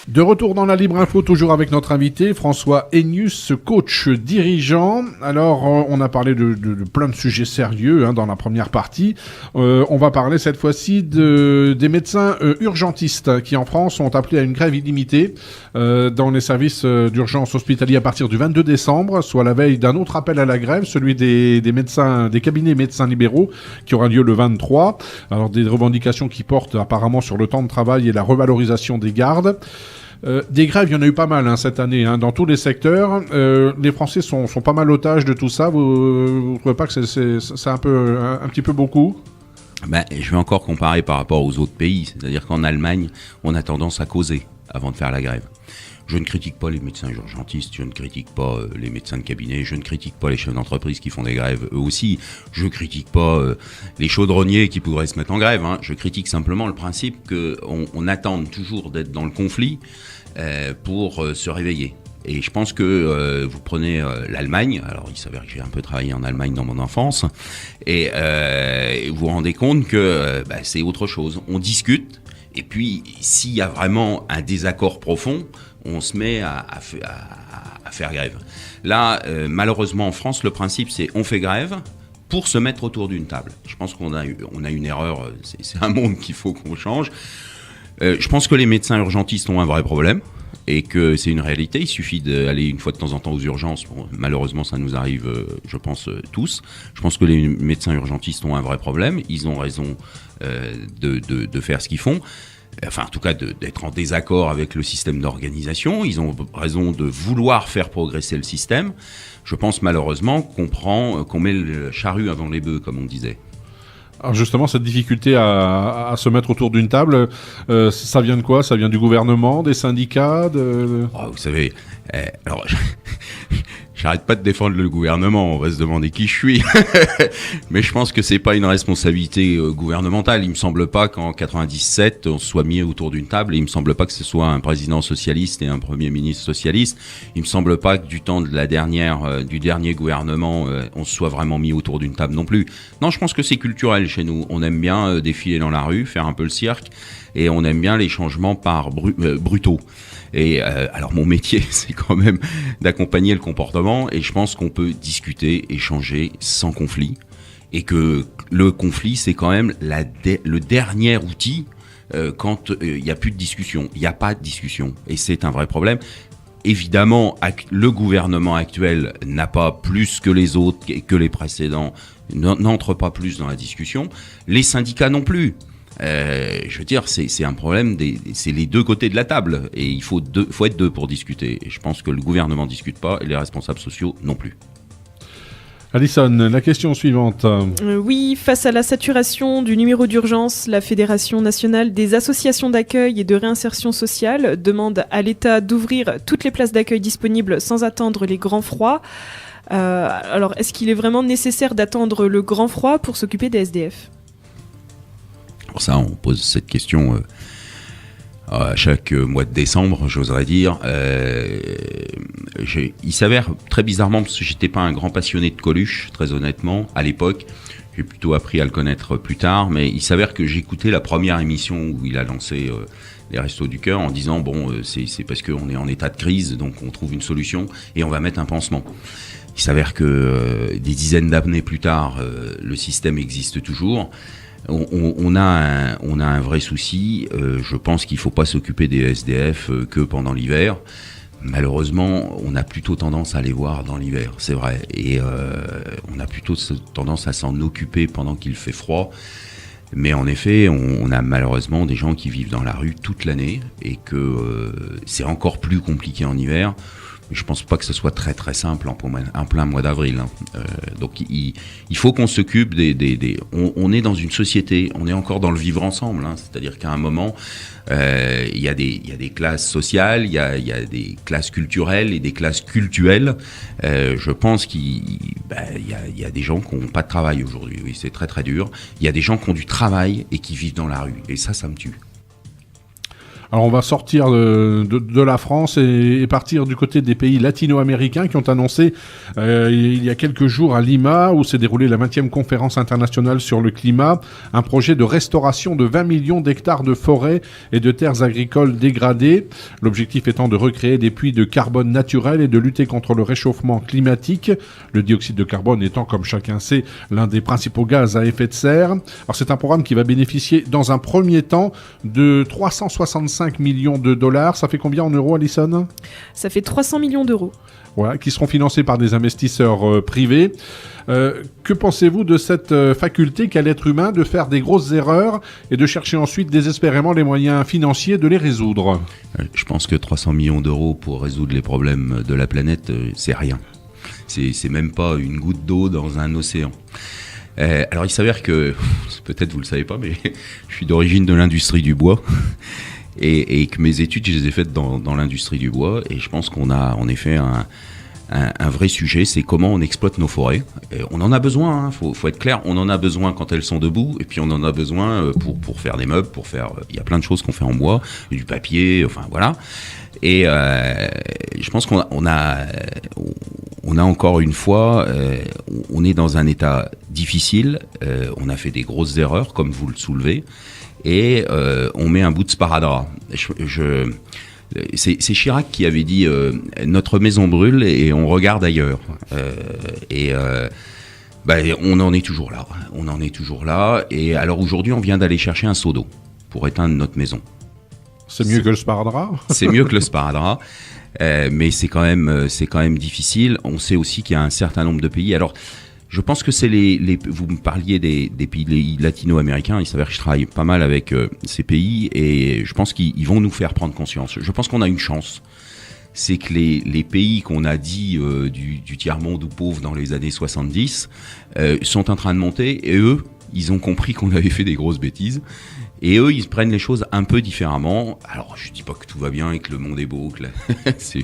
De retour dans la Libre Info, toujours avec notre invité, François Enius, coach dirigeant. Alors, on a parlé de plein de sujets sérieux dans la première partie. On va parler cette fois-ci des médecins urgentistes qui, en France, sont appelés à une grève illimitée dans les services d'urgence hospitaliers à partir du 22 décembre, soit la veille d'un autre appel à la grève, celui des médecins, des cabinets médecins libéraux, qui aura lieu le 23. Alors, des revendications qui portent apparemment sur le temps de travail et la revalorisation des gardes. Des grèves, il y en a eu pas mal cette année, dans tous les secteurs. Les Français sont pas mal otages de tout ça. Vous trouvez pas que c'est un petit peu beaucoup ? Je vais encore comparer par rapport aux autres pays. C'est-à-dire qu'en Allemagne, on a tendance à causer avant de faire la grève. Je ne critique pas les médecins urgentistes, je ne critique pas les médecins de cabinet, je ne critique pas les chefs d'entreprise qui font des grèves eux aussi, je ne critique pas les chaudronniers qui pourraient se mettre en grève. Je critique simplement le principe qu'on attende toujours d'être dans le conflit pour se réveiller. Et je pense que vous prenez l'Allemagne, alors il s'avère que j'ai un peu travaillé en Allemagne dans mon enfance, et vous vous rendez compte que c'est autre chose. On discute, et puis s'il y a vraiment un désaccord profond, on se met à faire grève. Là, malheureusement en France, le principe c'est on fait grève pour se mettre autour d'une table. Je pense qu'on a une erreur, c'est un monde qu'il faut qu'on change. Je pense que les médecins urgentistes ont un vrai problème et que c'est une réalité. Il suffit d'aller une fois de temps en temps aux urgences. Bon, malheureusement, ça nous arrive, je pense, tous. Je pense que les médecins urgentistes ont un vrai problème. Ils ont raison de faire ce qu'ils font. Enfin, en tout cas, d'être en désaccord avec le système d'organisation. Ils ont raison de vouloir faire progresser le système. Je pense malheureusement qu'on met le charrue avant les bœufs, comme on disait. Alors justement, cette difficulté à se mettre autour d'une table, ça vient de quoi ? Ça vient du gouvernement, des syndicats Vous savez, alors j'arrête pas de défendre le gouvernement, on va se demander qui je suis. Mais je pense que c'est pas une responsabilité gouvernementale. Il me semble pas qu'en 97, on se soit mis autour d'une table, et il me semble pas que ce soit un président socialiste et un premier ministre socialiste. Il me semble pas que du temps de du dernier gouvernement, on se soit vraiment mis autour d'une table non plus. Non, je pense que c'est culturel chez nous. On aime bien défiler dans la rue, faire un peu le cirque, et on aime bien les changements brutaux. Et alors mon métier, c'est quand même d'accompagner le comportement, et je pense qu'on peut discuter, échanger sans conflit, et que le conflit, c'est quand même le dernier outil quand il n'y a plus de discussion. Il n'y a pas de discussion, et c'est un vrai problème. Évidemment, le gouvernement actuel n'a pas plus que les autres, que les précédents, n'entre pas plus dans la discussion. Les syndicats non plus. Je veux dire, c'est un problème, c'est les deux côtés de la table, et il faut être deux pour discuter. Et je pense que le gouvernement ne discute pas, et les responsables sociaux non plus. Alison, la question suivante. Oui, face à la saturation du numéro d'urgence, la Fédération nationale des associations d'accueil et de réinsertion sociale demande à l'État d'ouvrir toutes les places d'accueil disponibles sans attendre les grands froids. Alors, est-ce qu'il est vraiment nécessaire d'attendre le grand froid pour s'occuper des SDF ? Pour ça, on pose cette question à chaque mois de décembre, j'oserais dire. Il s'avère très bizarrement, parce que j'étais pas un grand passionné de Coluche, très honnêtement, à l'époque. J'ai plutôt appris à le connaître plus tard, mais il s'avère que j'écoutais la première émission où il a lancé les Restos du Cœur en disant c'est parce qu'on est en état de crise, donc on trouve une solution et on va mettre un pansement. Il s'avère que des dizaines d'années plus tard, le système existe toujours. On a un vrai souci. Je pense qu'il ne faut pas s'occuper des SDF que pendant l'hiver. Malheureusement, on a plutôt tendance à les voir dans l'hiver, c'est vrai. Et on a plutôt tendance à s'en occuper pendant qu'il fait froid. Mais en effet, on a malheureusement des gens qui vivent dans la rue toute l'année, et que c'est encore plus compliqué en hiver. Je pense pas que ce soit très très simple en plein mois d'avril. Donc il faut qu'on s'occupe on est dans une société, on est encore dans le vivre ensemble. C'est-à-dire qu'à un moment, il y a des classes sociales, il y a des classes culturelles et des classes cultuelles. Je pense qu'il y a des gens qui n'ont pas de travail aujourd'hui. Oui, c'est très très dur. Il y a des gens qui ont du travail et qui vivent dans la rue. Et ça me tue. Alors on va sortir de la France et partir du côté des pays latino-américains qui ont annoncé il y a quelques jours à Lima, où s'est déroulée la 20e conférence internationale sur le climat, un projet de restauration de 20 millions d'hectares de forêts et de terres agricoles dégradées. L'objectif étant de recréer des puits de carbone naturels et de lutter contre le réchauffement climatique. Le dioxyde de carbone étant, comme chacun sait, l'un des principaux gaz à effet de serre. Alors c'est un programme qui va bénéficier dans un premier temps de 365 millions de dollars. Ça fait combien en euros, Alison ? Ça fait 300 millions d'euros. Voilà, qui seront financés par des investisseurs privés. Que pensez-vous de cette faculté qu'a l'être humain de faire des grosses erreurs et de chercher ensuite désespérément les moyens financiers de les résoudre ? Je pense que 300 millions d'euros pour résoudre les problèmes de la planète, c'est rien. C'est même pas une goutte d'eau dans un océan. Alors il s'avère que, peut-être vous le savez pas, mais je suis d'origine de l'industrie du bois et que mes études je les ai faites dans l'industrie du bois, et je pense qu'on a en effet un vrai sujet, c'est comment on exploite nos forêts. Et on en a besoin, hein, faut être clair, on en a besoin quand elles sont debout, et puis on en a besoin pour faire des meubles, il y a plein de choses qu'on fait en bois, du papier, enfin voilà. Et je pense qu'on a encore une fois, on est dans un état difficile, on a fait des grosses erreurs, comme vous le soulevez, et on met un bout de sparadrap. C'est Chirac qui avait dit notre maison brûle et on regarde ailleurs. On en est toujours là. On en est toujours là. Et alors aujourd'hui, on vient d'aller chercher un seau d'eau pour éteindre notre maison. C'est mieux que le sparadrap ? C'est mieux que le sparadrap. Mais c'est quand même difficile. On sait aussi qu'il y a un certain nombre de pays. Alors, je pense que c'est vous me parliez des pays latino-américains. Il s'avère que je travaille pas mal avec ces pays et je pense qu'ils vont nous faire prendre conscience. Je pense qu'on a une chance. C'est que les pays qu'on a dit du tiers-monde ou pauvres dans les années 70 sont en train de monter, et eux, ils ont compris qu'on avait fait des grosses bêtises. Et eux, ils prennent les choses un peu différemment. Alors, je dis pas que tout va bien et que le monde est beau. Je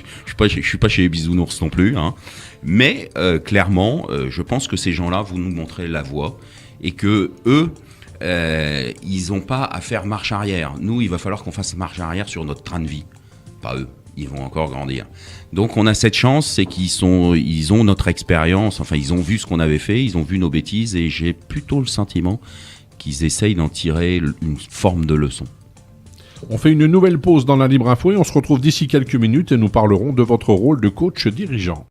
suis pas chez les bisounours non plus. Hein. Mais clairement, je pense que ces gens-là vont nous montrer la voie et que eux, ils n'ont pas à faire marche arrière. Nous, il va falloir qu'on fasse marche arrière sur notre train de vie. Pas eux. Ils vont encore grandir. Donc, on a cette chance, c'est ils ont notre expérience. Enfin, ils ont vu ce qu'on avait fait, ils ont vu nos bêtises, et j'ai plutôt le sentiment qu'ils essayent d'en tirer une forme de leçon. On fait une nouvelle pause dans la Libre Info et on se retrouve d'ici quelques minutes et nous parlerons de votre rôle de coach dirigeant.